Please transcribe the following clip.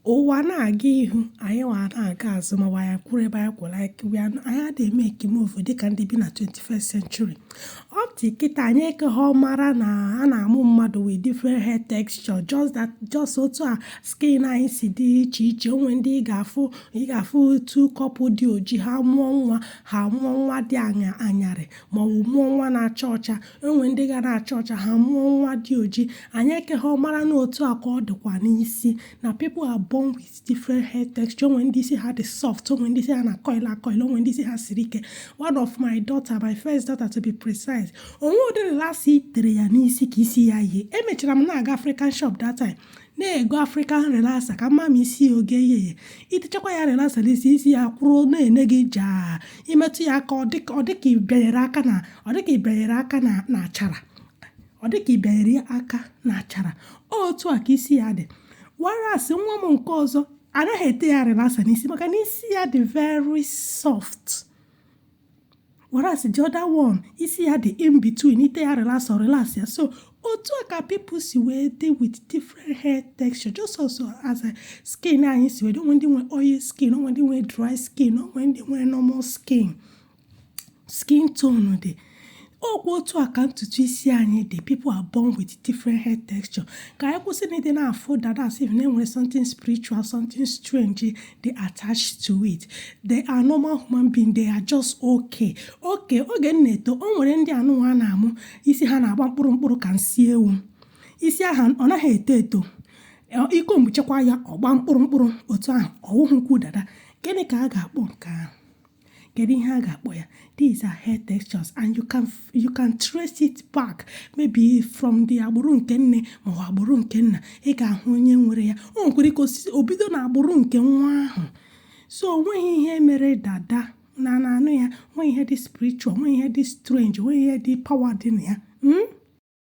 ụwa na-aga ihu anyị wa na-aga azụ ma wa ya kwuru ebe anyị kwụrụ anyị adịghị eme ekimove dịka ndị bi na 21st century. Up to kịta anyị ekeghị mara na a na-amụ mmadụ with different hair texture, just otu a skin anyị si dị iche iche. Onwe ndị ị ga-afụ otu kọpụ dị oji ha mụọ nwa dị anyarị maọbụ mụọ nwa na-acha ọcha. Onwe ndị ga na-acha ọcha ha mụọ nwa dị oji. Anyị ekeghị mara na otu a ka ọ dịkwa n'isi, na people are born with different hair texture. Onwe ndị isi ha dị soft, onwe ndị isi ha na-akọil, onwe ndị isi ha siri ike. One of my first daughter to be precise, onwe ụdịrị lasị itere ya n'isi ka isi ya yie. Emechara m na-aga African shop that time na-ego African relaxer ka mma m isi oge yeye itechakwa ya relaxer isi ya kwụrụ na-ene gị jaa, imetụ ya aka ọ dịka ibanyere aka na achara, ọ dịka ibanyere aka na achara. Otu a ka isi ya dị. Warasị nwa m nke ọzọ anaghị ete ya relaxer n'isi maka na isi ya dị very soft. Whereas the other one, isi ya dị in between, ite ya relax ya. So otu a ka people si wee dey with different hair texture, just also as a skin anyị si wee dị. Onwe ndị nwe oil skin, onwe ndị nwe dry skin, onwe ndị nwe normal skin tone dị. Okwu otu a ka ntutu isi anyị dị. People are born with different hair texture. Ka anyị kwụsị na ịdị na-afụ dada as if na enwere something spiritual, something strange they attached to it. They are normal human beings. They are just okay. Oge nneto o nwere ndị anụnwa na-amụ isi ha na-agba mkpụrụ ka nsị ewu. Isi aha ọ naghị eto iko mgbuchekwa ya ọgba mkpụrụ otu ahụ ọwụhụ nkwu dada. Gịnị ka a ga-akpọ nke ahụ? Kedu ihe a ga-akpọ ya? These are hair textures, and you can trace it back maybe from the agbụrụ nke nne ma ọ agbụrụ nke nna. Ị ga-ahụ onye nwere ya. O nwekwara ike obido na agbụrụ nke nwa ahụ. So onweghị ihe mere dada na anụ ya, nweghị ihe dị spiritual, nweghị ihe dị strange, nweghị ihe dị power dị na ya.